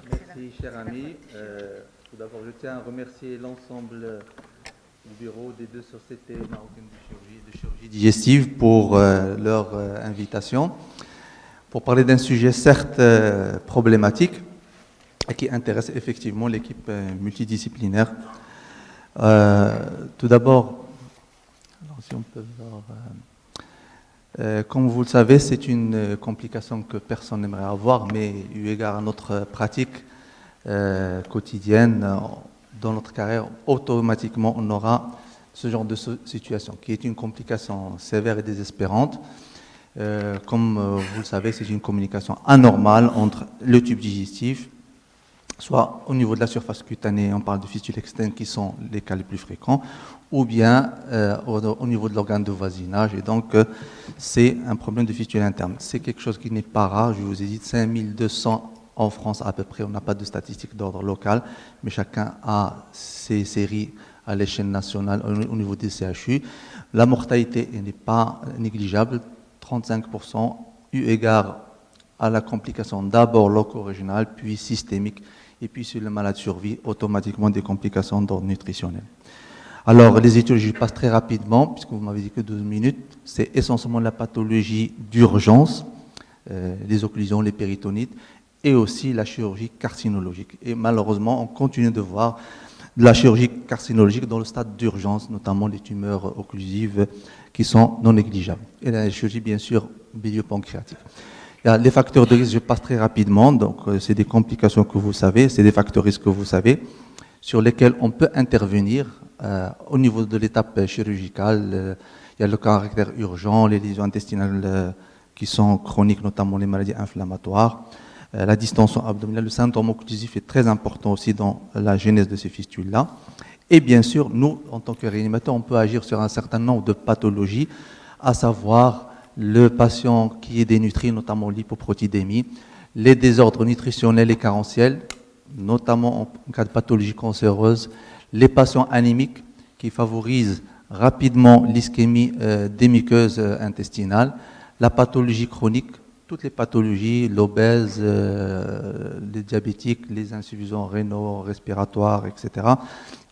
Merci, cher ami. Tout d'abord, je tiens à remercier l'ensemble du bureau des deux sociétés marocaines de chirurgie digestive pour leur invitation, pour parler d'un sujet certes problématique et qui intéresse effectivement l'équipe multidisciplinaire. Tout d'abord, si on peut voir, comme vous le savez, c'est une complication que personne n'aimerait avoir, mais eu égard à notre pratique quotidienne, dans notre carrière, automatiquement on aura ce genre de situation, qui est une complication sévère et désespérante. Comme vous le savez, c'est une communication anormale entre le tube digestif, soit au niveau de la surface cutanée, on parle de fistules externes qui sont les cas les plus fréquents, ou bien au niveau de l'organe de voisinage. Et donc, c'est un problème de fistule interne. C'est quelque chose qui n'est pas rare. Je vous ai dit 5200 en France à peu près. On n'a pas de statistiques d'ordre local, mais chacun a ses séries à l'échelle nationale au niveau des CHU. La mortalité n'est pas négligeable, 35%, eu égard à la complication d'abord loco-régionale, puis systémique, et puis sur le malade survie, automatiquement des complications d'ordre nutritionnel. Alors, les étudiants, je passe très rapidement, puisque vous m'avez dit que 12 minutes, c'est essentiellement la pathologie d'urgence, les occlusions, les péritonites, et aussi la chirurgie carcinologique. Et malheureusement, on continue de voir de la chirurgie carcinologique dans le stade d'urgence, notamment les tumeurs occlusives qui sont non négligeables. Et la chirurgie, bien sûr, biliopancréatique. Il y a les facteurs de risque, je passe très rapidement, donc c'est des complications que vous savez, c'est des facteurs de risque que vous savez, sur lesquels on peut intervenir au niveau de l'étape chirurgicale. Il y a le caractère urgent, les lésions intestinales qui sont chroniques, notamment les maladies inflammatoires, la distension abdominale, le syndrome occlusif est très important aussi dans la genèse de ces fistules-là. Et bien sûr, nous, en tant que réanimateurs, on peut agir sur un certain nombre de pathologies, à savoir le patient qui est dénutri, notamment l'hypoprotidémie, les désordres nutritionnels et carentiels, notamment en cas de pathologie cancéreuse, les patients anémiques qui favorisent rapidement l'ischémie des muqueuses intestinales, la pathologie chronique, toutes les pathologies, l'obèse, les diabétiques, les insuffisants rénaux, respiratoires, etc.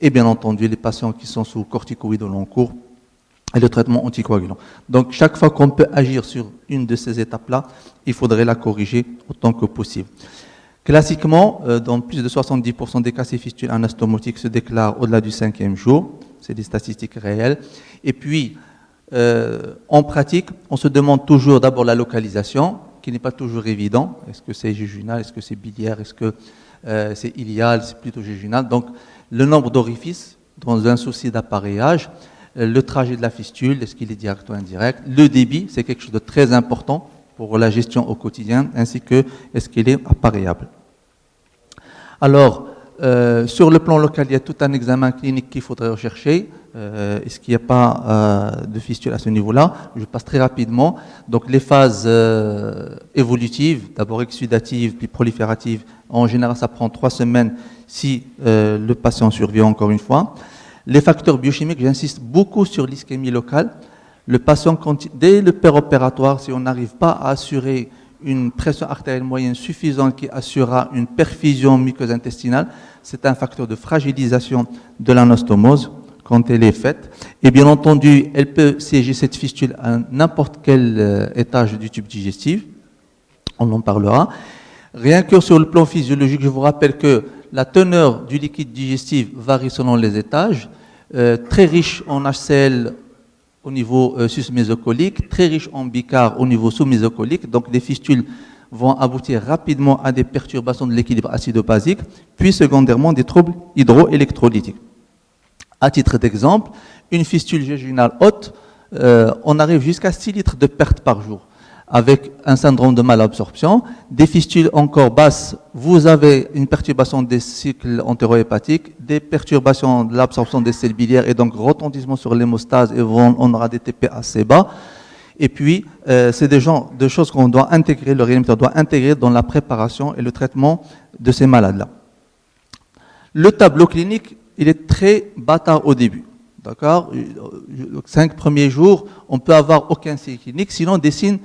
Et bien entendu, les patients qui sont sous corticoïdes au long cours et le traitement anticoagulant. Donc, chaque fois qu'on peut agir sur une de ces étapes-là, il faudrait la corriger autant que possible. Classiquement, dans plus de 70% des cas, ces fistules anastomotiques se déclarent au-delà du 5e jour. C'est des statistiques réelles. Et puis, en pratique, on se demande toujours d'abord la localisation, qui n'est pas toujours évident. Est-ce que c'est jejunal, est-ce que c'est biliaire, est-ce que c'est ilial, c'est plutôt jejunal. Donc, le nombre d'orifices, dans un souci d'appareillage, le trajet de la fistule, est-ce qu'il est direct ou indirect, le débit, c'est quelque chose de très important pour la gestion au quotidien, ainsi que est-ce qu'il est appareillable. Alors, sur le plan local, il y a tout un examen clinique qu'il faudrait rechercher. Est-ce qu'il n'y a pas de fistule à ce niveau-là? Je passe très rapidement. Donc, les phases évolutives, d'abord exsudatives, puis prolifératives, en général, ça prend 3 semaines si le patient survit encore une fois. Les facteurs biochimiques, j'insiste beaucoup sur l'ischémie locale. Le patient, dès le péropératoire, si on n'arrive pas à assurer une pression artérielle moyenne suffisante qui assurera une perfusion muqueuse intestinale, c'est un facteur de fragilisation de l'anastomose quand elle est faite. Et bien entendu, elle peut siéger cette fistule à n'importe quel étage du tube digestif. On en parlera. Rien que sur le plan physiologique, je vous rappelle que la teneur du liquide digestif varie selon les étages. Très riche en HCl au niveau sus-mésocolique, très riche en bicarbonate au niveau sous-mésocolique. Donc, les fistules vont aboutir rapidement à des perturbations de l'équilibre acido-basique, puis secondairement des troubles hydroélectrolytiques. À titre d'exemple, une fistule jejunale haute, on arrive jusqu'à 6 litres de perte par jour, avec un syndrome de malabsorption. Des fistules encore basses, vous avez une perturbation des cycles entéro-hépatiques, des perturbations de l'absorption des sels biliaires et donc retentissement sur l'hémostase et on aura des TP assez bas. Et puis, c'est des genres de choses qu'on doit intégrer, le réanimateur doit intégrer dans la préparation et le traitement de ces malades-là. Le tableau clinique, il est très bâtard au début. D'accord ? Les 5 premiers jours, on peut avoir aucun signe clinique, sinon des signes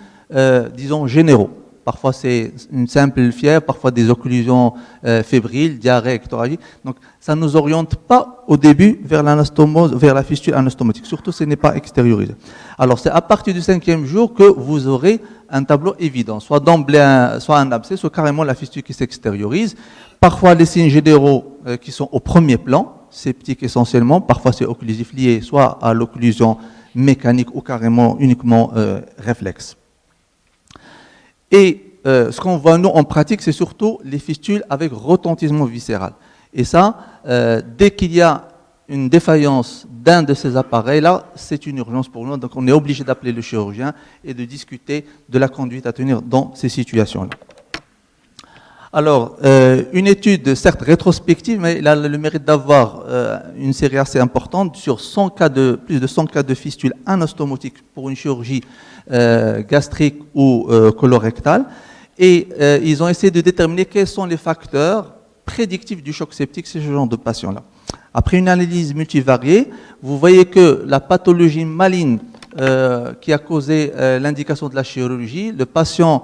disons, généraux. Parfois, c'est une simple fièvre, parfois des occlusions fébriles, diarrhée, ectorragie. Donc, ça ne nous oriente pas au début vers l'anastomose, vers la fistule anastomotique. Surtout, ce n'est pas extériorisé. Alors, c'est à partir du 5e jour que vous aurez un tableau évident, soit d'emblée, soit un abcès, soit carrément la fistule qui s'extériorise. Parfois, les signes généraux qui sont au premier plan, septique essentiellement, parfois c'est occlusif lié soit à l'occlusion mécanique ou carrément uniquement réflexe. Et ce qu'on voit nous en pratique, c'est surtout les fistules avec retentissement viscéral. Et ça, dès qu'il y a une défaillance d'un de ces appareils-là, c'est une urgence pour nous. Donc on est obligé d'appeler le chirurgien et de discuter de la conduite à tenir dans ces situations-là. Alors, une étude, certes rétrospective, mais elle a le mérite d'avoir une série assez importante sur plus de 100 cas de fistule anastomotique pour une chirurgie gastrique ou colorectale. Et ils ont essayé de déterminer quels sont les facteurs prédictifs du choc septique chez ce genre de patients-là. Après une analyse multivariée, vous voyez que la pathologie maligne qui a causé l'indication de la chirurgie, le patient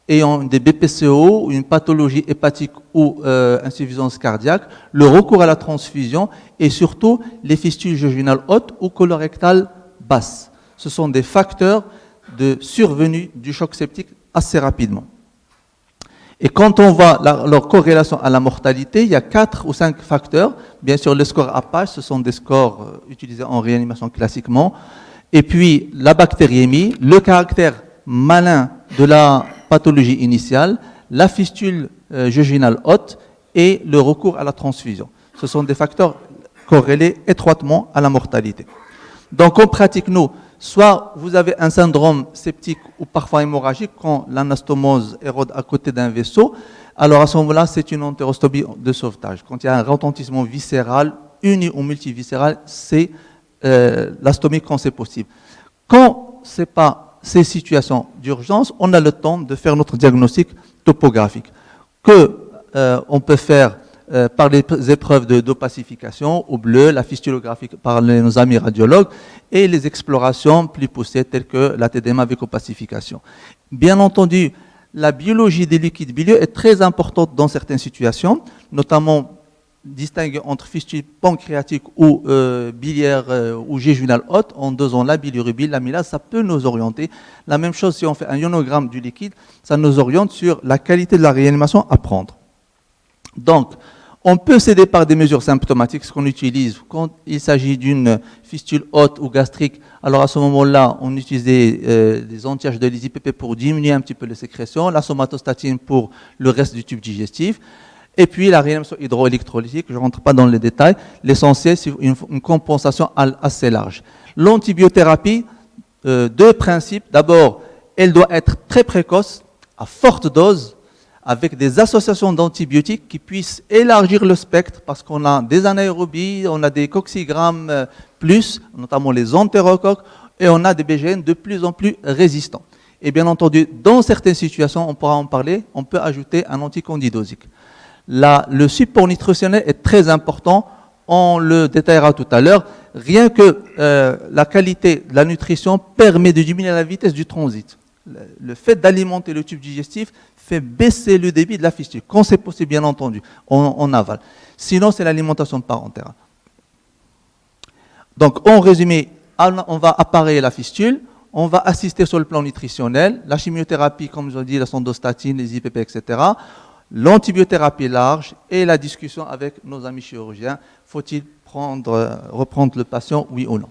ayant des BPCO, une pathologie hépatique ou insuffisance cardiaque, le recours à la transfusion et surtout les fistules jejunales hautes ou colorectales basses. Ce sont des facteurs de survenue du choc septique assez rapidement. Et quand on voit leur corrélation à la mortalité, il y a 4 ou 5 facteurs. Bien sûr, les scores Apache, ce sont des scores utilisés en réanimation classiquement. Et puis, la bactériémie, le caractère malin de la pathologie initiale, la fistule jejunale haute et le recours à la transfusion. Ce sont des facteurs corrélés étroitement à la mortalité. Donc, on pratique, nous, soit vous avez un syndrome septique ou parfois hémorragique quand l'anastomose érode à côté d'un vaisseau, alors à ce moment-là, c'est une entérostomie de sauvetage. Quand il y a un retentissement viscéral, uni ou multiviscéral, c'est la stomie quand c'est possible. Quand ce n'est pas ces situations d'urgence, on a le temps de faire notre diagnostic topographique on peut faire par les épreuves d'opacification au bleu, la fistulographie par nos amis radiologues et les explorations plus poussées telles que la TDM avec opacification. Bien entendu, la biologie des liquides bilieux est très importante dans certaines situations, notamment distinguer entre fistule pancréatique ou biliaire ou jejunale haute en dosant la bilirubine, l'amylase, ça peut nous orienter. La même chose si on fait un ionogramme du liquide, ça nous oriente sur la qualité de la réanimation à prendre. Donc, on peut s'aider par des mesures symptomatiques, ce qu'on utilise quand il s'agit d'une fistule haute ou gastrique. Alors à ce moment-là, on utilise des anti-H de l'ISIPP pour diminuer un petit peu les sécrétions, la somatostatine pour le reste du tube digestif. Et puis la réanimation hydroélectrolytique, je ne rentre pas dans les détails, l'essentiel c'est une compensation assez large. L'antibiothérapie, 2 principes. D'abord, elle doit être très précoce, à forte dose, avec des associations d'antibiotiques qui puissent élargir le spectre, parce qu'on a des anaérobies, on a des coccidiogrames plus, notamment les entérocoques, et on a des BGN de plus en plus résistants. Et bien entendu, dans certaines situations, on pourra en parler, on peut ajouter un anticandidosique. Le support nutritionnel est très important, on le détaillera tout à l'heure. Rien que la qualité de la nutrition permet de diminuer la vitesse du transit. Le fait d'alimenter le tube digestif fait baisser le débit de la fistule, quand c'est possible bien entendu, on avale. Sinon, c'est l'alimentation parentale. Donc, en résumé, on va appareiller la fistule, on va assister sur le plan nutritionnel, la chimiothérapie, comme je l'ai dit, la sandostatine, les IPP, etc., l'antibiothérapie large et la discussion avec nos amis chirurgiens. Faut-il reprendre le patient, oui ou non?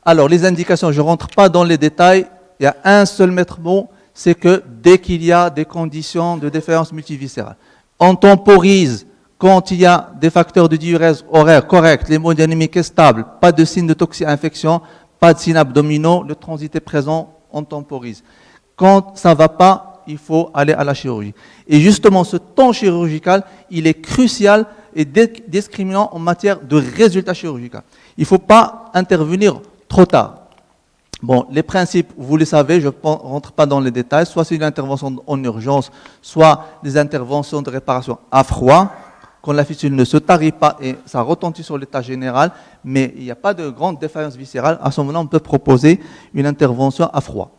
Alors, les indications, je ne rentre pas dans les détails. Il y a un seul maître mot, c'est que dès qu'il y a des conditions de défaillance multiviscérale, on temporise quand il y a des facteurs de diurèse horaire corrects, l'hémodynamique est stable, pas de signe de toxi-infection, pas de signes abdominaux, le transit est présent, on temporise. Quand ça ne va pas, il faut aller à la chirurgie. Et justement, ce temps chirurgical, il est crucial et discriminant en matière de résultats chirurgicaux. Il ne faut pas intervenir trop tard. Bon, les principes, vous les savez, je ne rentre pas dans les détails, soit c'est une intervention en urgence, soit des interventions de réparation à froid, quand la fistule ne se tarit pas et ça retentit sur l'état général, mais il n'y a pas de grande défaillance viscérale, à ce moment-là, on peut proposer une intervention à froid.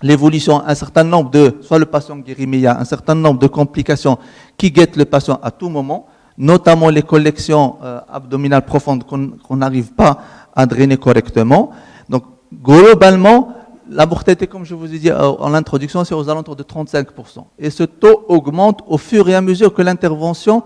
l'évolution, un certain nombre soit le patient guérit, mais il y a un certain nombre de complications qui guettent le patient à tout moment, notamment les collections abdominales profondes qu'on n'arrive pas à drainer correctement. Donc, globalement, la mortalité, comme je vous ai dit en introduction, c'est aux alentours de 35%. Et ce taux augmente au fur et à mesure que l'intervention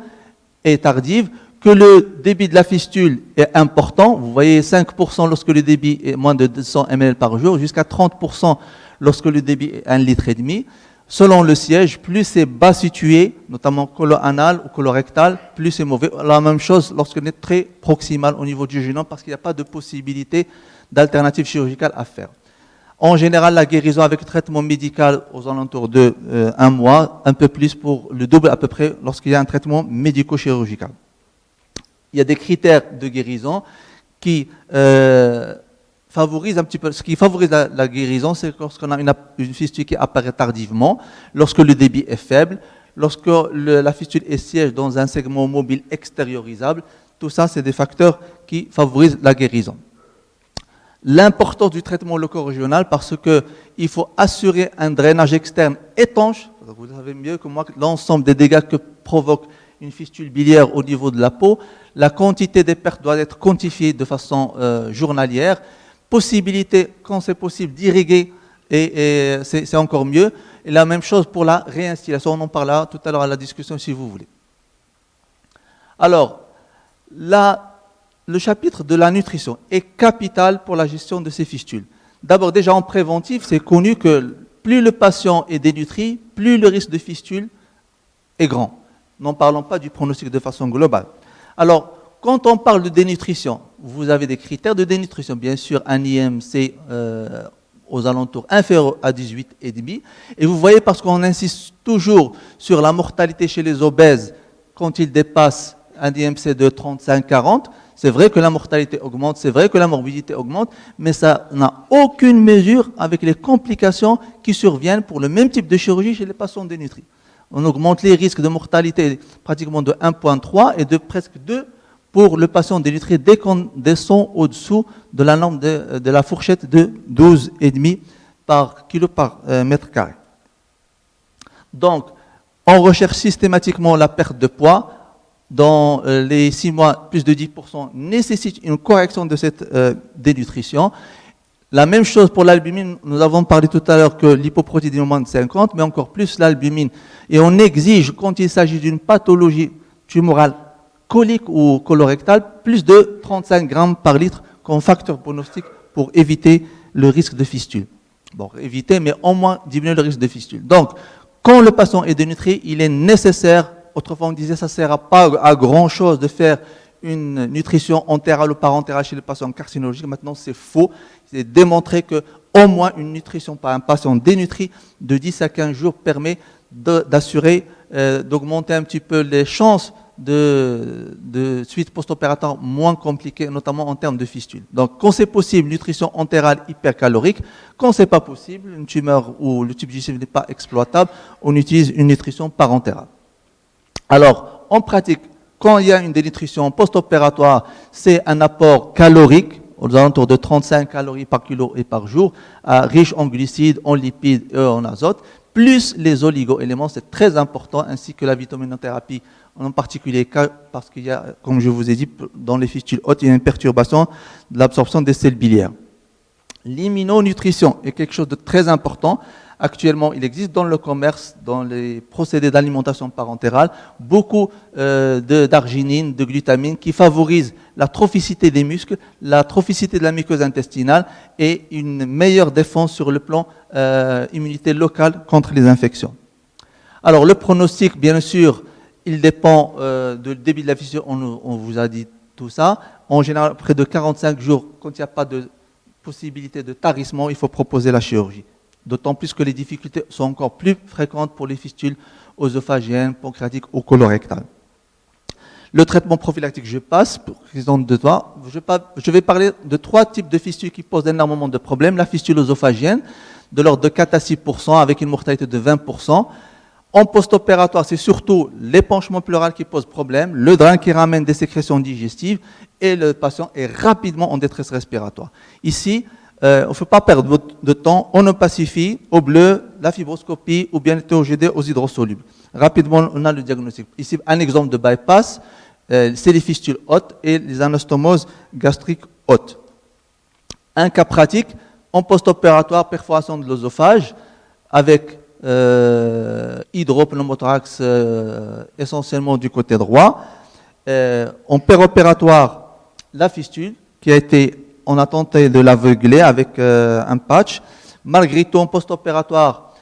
est tardive, que le débit de la fistule est important. Vous voyez 5% lorsque le débit est moins de 200 ml par jour, jusqu'à 30% lorsque le débit est 1,5 litre. Selon le siège, plus c'est bas situé, notamment colo-anal ou colorectal, plus c'est mauvais. La même chose lorsqu'on est très proximal au niveau du génome, parce qu'il n'y a pas de possibilité d'alternative chirurgicale à faire. En général, la guérison avec le traitement médical aux alentours de 1 mois, un peu plus pour le double à peu près lorsqu'il y a un traitement médico-chirurgical. Il y a des critères de guérison qui favorisent un petit peu. Ce qui favorise la guérison, c'est lorsqu'on a une fistule qui apparaît tardivement, lorsque le débit est faible, lorsque la fistule est siège dans un segment mobile extériorisable. Tout ça, c'est des facteurs qui favorisent la guérison. L'importance du traitement loco-régional, parce qu'il faut assurer un drainage externe étanche. Vous savez mieux que moi que l'ensemble des dégâts que provoque une fistule biliaire au niveau de la peau. La quantité des pertes doit être quantifiée de façon journalière. Possibilité, quand c'est possible, d'irriguer, et c'est encore mieux. Et la même chose pour la réinstillation. On en parlera tout à l'heure à la discussion si vous voulez. Alors, le chapitre de la nutrition est capital pour la gestion de ces fistules. D'abord, déjà en préventif, c'est connu que plus le patient est dénutri, plus le risque de fistule est grand. N'en parlons pas du pronostic de façon globale. Alors, quand on parle de dénutrition, vous avez des critères de dénutrition. Bien sûr, un IMC aux alentours inférieurs à 18,5. Et vous voyez, parce qu'on insiste toujours sur la mortalité chez les obèses quand ils dépassent un IMC de 35-40, c'est vrai que la mortalité augmente, c'est vrai que la morbidité augmente, mais ça n'a aucune mesure avec les complications qui surviennent pour le même type de chirurgie chez les patients dénutris. On augmente les risques de mortalité pratiquement de 1,3 et de presque 2 pour le patient dénutri dès qu'on descend au-dessous de la norme de la fourchette de 12,5 par kilo par mètre carré. Donc, on recherche systématiquement la perte de poids. Dans les 6 mois, plus de 10% nécessite une correction de cette dénutrition. La même chose pour l'albumine. Nous avons parlé tout à l'heure que l'hypoprotéinémie est moins de 50, mais encore plus l'albumine. Et on exige, quand il s'agit d'une pathologie tumorale colique ou colorectale, plus de 35 grammes par litre comme facteur pronostic pour éviter le risque de fistule. Bon, éviter, mais au moins diminuer le risque de fistule. Donc, quand le patient est dénutri, il est nécessaire. Autrefois, on disait que ça ne sert pas à grand-chose de faire une nutrition entérale ou parentérale chez les patients carcinologiques. Maintenant, c'est faux. C'est démontré qu'au moins une nutrition par un patient dénutri de 10 à 15 jours permet d'assurer, d'augmenter un petit peu les chances de suite post-opératoire moins compliquées, notamment en termes de fistule. Donc, quand c'est possible, nutrition entérale hypercalorique. Quand ce n'est pas possible, une tumeur ou le tube digestif n'est pas exploitable, on utilise une nutrition parentérale. Alors, en pratique, quand il y a une dénutrition post-opératoire, c'est un apport calorique, aux alentours de 35 calories par kilo et par jour, riche en glucides, en lipides et en azote, plus les oligo-éléments, c'est très important, ainsi que la vitaminothérapie, en particulier parce qu'il y a, comme je vous ai dit, dans les fistules hautes, il y a une perturbation de l'absorption des sels biliaires. L'immunonutrition est quelque chose de très important. Actuellement, il existe dans le commerce, dans les procédés d'alimentation parentérale, beaucoup d'arginine, de glutamine qui favorisent la trophicité des muscles, la trophicité de la muqueuse intestinale et une meilleure défense sur le plan immunité locale contre les infections. Alors, le pronostic, bien sûr, il dépend du débit de la fistule, on vous a dit tout ça. En général, près de 45 jours, quand il n'y a pas de possibilité de tarissement, il faut proposer la chirurgie. D'autant plus que les difficultés sont encore plus fréquentes pour les fistules œsophagiennes, pancréatiques ou colorectales. Le traitement prophylactique, je passe, pour raison de temps. Je vais parler de 3 types de fistules qui posent énormément de problèmes. La fistule œsophagienne, de l'ordre de 4 à 6%, avec une mortalité de 20%. En post-opératoire, c'est surtout l'épanchement pleural qui pose problème, le drain qui ramène des sécrétions digestives, et le patient est rapidement en détresse respiratoire. Ici, Il ne faut pas perdre de temps. On opacifie au bleu la fibroscopie ou bien le TOGD aux hydrosolubles. Rapidement, on a le diagnostic. Ici, un exemple de bypass, c'est les fistules hautes et les anastomoses gastriques hautes. Un cas pratique, en post-opératoire, perforation de l'œsophage avec hydropneumothorax essentiellement du côté droit. En péropératoire, la fistule qui a été, on a tenté de l'aveugler avec un patch. Malgré tout, en post-opératoire,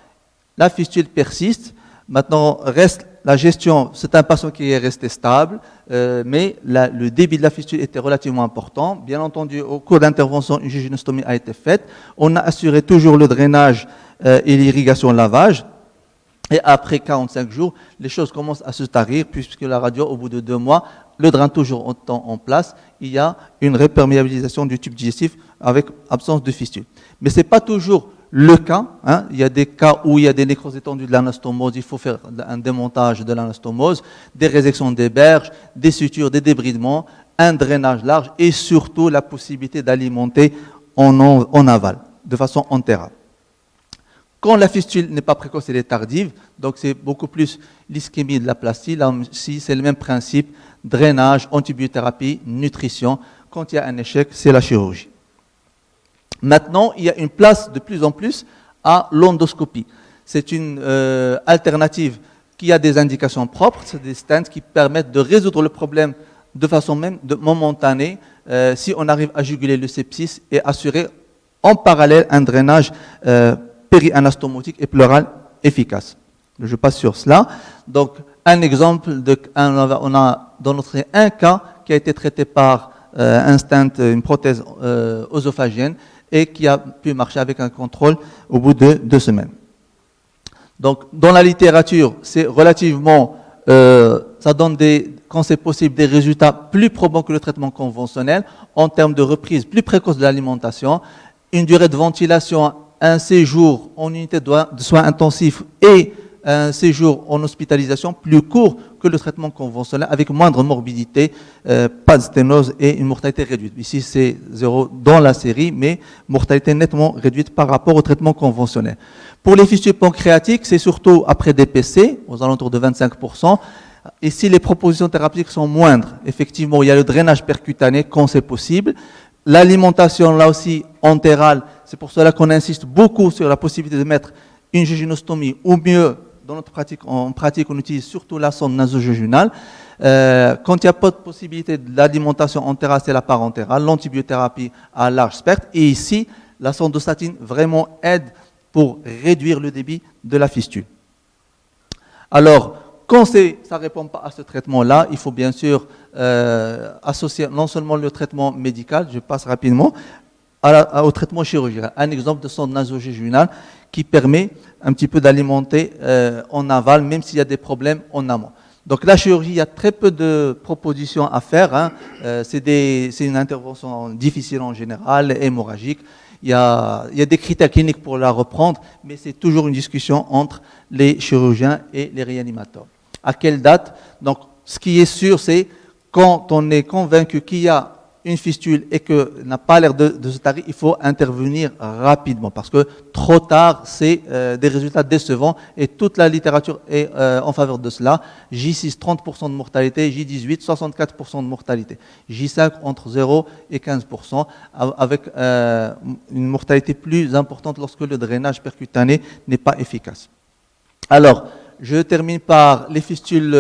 la fistule persiste. Maintenant, reste la gestion. C'est un patient qui est resté stable, mais le débit de la fistule était relativement important. Bien entendu, au cours d'intervention, une jéjunostomie a été faite. On a assuré toujours le drainage et l'irrigation lavage. Et après 45 jours, les choses commencent à se tarir, puisque la radio, au bout de 2 mois, le drain toujours autant en place, il y a une réperméabilisation du tube digestif avec absence de fistule. Mais ce n'est pas toujours le cas. Hein. Il y a des cas où il y a des nécroses étendues de l'anastomose, il faut faire un démontage de l'anastomose, des résections des berges, des sutures, des débridements, un drainage large et surtout la possibilité d'alimenter en aval, de façon entérale. Quand la fistule n'est pas précoce, elle est tardive, donc c'est beaucoup plus l'ischémie de la plastie. Là aussi, c'est le même principe, drainage, antibiothérapie, nutrition. Quand il y a un échec, c'est la chirurgie. Maintenant, il y a une place de plus en plus à l'endoscopie. C'est une alternative qui a des indications propres, c'est des stents qui permettent de résoudre le problème de façon même momentanée, si on arrive à juguler le sepsis et assurer en parallèle un drainage péri-anastomotique et pleural efficace. Je passe sur cela. Donc, un exemple, on a dans notre un cas qui a été traité par un stent, une prothèse œsophagienne, et qui a pu marcher avec un contrôle au bout de 2 semaines. Donc, dans la littérature, c'est relativement, ça donne quand c'est possible, des résultats plus probants que le traitement conventionnel, en termes de reprise plus précoce de l'alimentation, une durée de ventilation, un séjour en unité de soins intensifs et un séjour en hospitalisation plus court que le traitement conventionnel, avec moindre morbidité, pas de sténose et une mortalité réduite. Ici, c'est 0 dans la série, mais mortalité nettement réduite par rapport au traitement conventionnel. Pour les fistules pancréatiques, c'est surtout après DPC, aux alentours de 25%. Ici, les propositions thérapeutiques sont moindres. Effectivement, il y a le drainage percutané quand c'est possible. L'alimentation, là aussi, entérale. C'est pour cela qu'on insiste beaucoup sur la possibilité de mettre une jéjunostomie, ou mieux, dans notre pratique, on utilise surtout la sonde nasogéjunale. Quand il n'y a pas de possibilité de l'alimentation entérale, c'est la parentérale, l'antibiothérapie à large spectre. Et ici, la sonde de statine vraiment aide pour réduire le débit de la fistule. Alors, quand ça ne répond pas à ce traitement-là, il faut bien sûr associer non seulement le traitement médical, je passe rapidement, au traitement chirurgical. Un exemple de sonde nasogéjunale qui permet un petit peu d'alimenter en aval, même s'il y a des problèmes en amont. Donc la chirurgie, il y a très peu de propositions à faire. Hein. C'est une intervention difficile en général, hémorragique. Il y a des critères cliniques pour la reprendre, mais c'est toujours une discussion entre les chirurgiens et les réanimateurs. À quelle date? Donc, ce qui est sûr, c'est quand on est convaincu qu'il y a une fistule et que n'a pas l'air de se tarir, il faut intervenir rapidement parce que trop tard, c'est des résultats décevants et toute la littérature est en faveur de cela. J6, 30% de mortalité, J18, 64% de mortalité. J5, entre 0 et 15%, avec une mortalité plus importante lorsque le drainage percutané n'est pas efficace. Alors, je termine par les fistules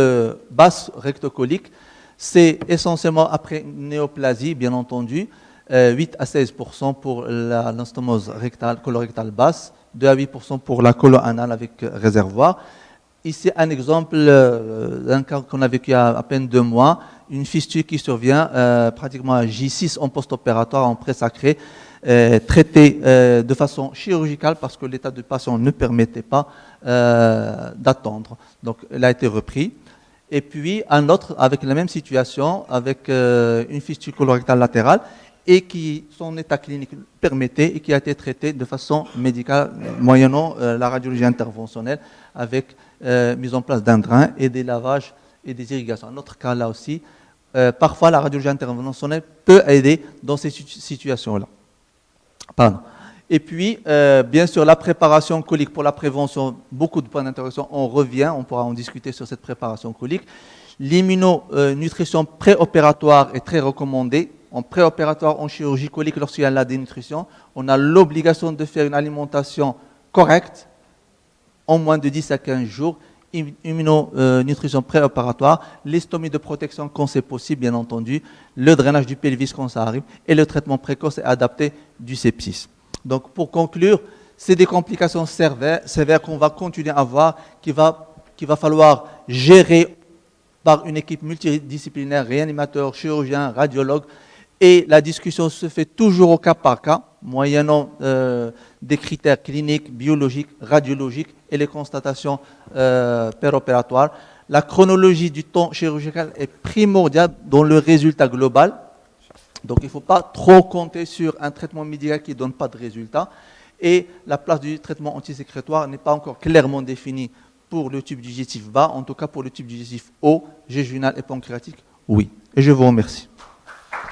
basses rectocoliques. C'est essentiellement après une néoplasie, bien entendu, 8 à 16% pour l'anastomose rectale, colorectale basse, 2 à 8% pour la colo-anale avec réservoir. Ici, un exemple d'un cas qu'on a vécu il y a à peine 2 mois, une fistule qui survient pratiquement à J6 en post-opératoire, en pré-sacré, traitée de façon chirurgicale parce que l'état du patient ne permettait pas d'attendre. Donc, elle a été reprise. Et puis un autre avec la même situation, avec une fistule colorectale latérale, et qui son état clinique permettait et qui a été traité de façon médicale, moyennant la radiologie interventionnelle, avec mise en place d'un drain et des lavages et des irrigations. Un autre cas là aussi, parfois la radiologie interventionnelle peut aider dans ces situations-là. Pardon. Et puis, bien sûr, la préparation colique pour la prévention, beaucoup de points d'interrogation, on revient, on pourra en discuter sur cette préparation colique. L'immunonutrition préopératoire est très recommandée. En préopératoire, en chirurgie colique, lorsqu'il y a la dénutrition, on a l'obligation de faire une alimentation correcte en moins de 10 à 15 jours. Immunonutrition préopératoire, l'estomie de protection quand c'est possible, bien entendu, le drainage du pelvis quand ça arrive, et le traitement précoce et adapté du sepsis. Donc, pour conclure, c'est des complications sévères qu'on va continuer à avoir, qu'il va falloir gérer par une équipe multidisciplinaire, réanimateur, chirurgien, radiologue, et la discussion se fait toujours au cas par cas, moyennant des critères cliniques, biologiques, radiologiques et les constatations péropératoires. La chronologie du temps chirurgical est primordiale dans le résultat global. Donc il ne faut pas trop compter sur un traitement médical qui ne donne pas de résultat. Et la place du traitement antisécrétoire n'est pas encore clairement définie pour le tube digestif bas, en tout cas pour le tube digestif haut, jéjunal et pancréatique, oui. Et je vous remercie.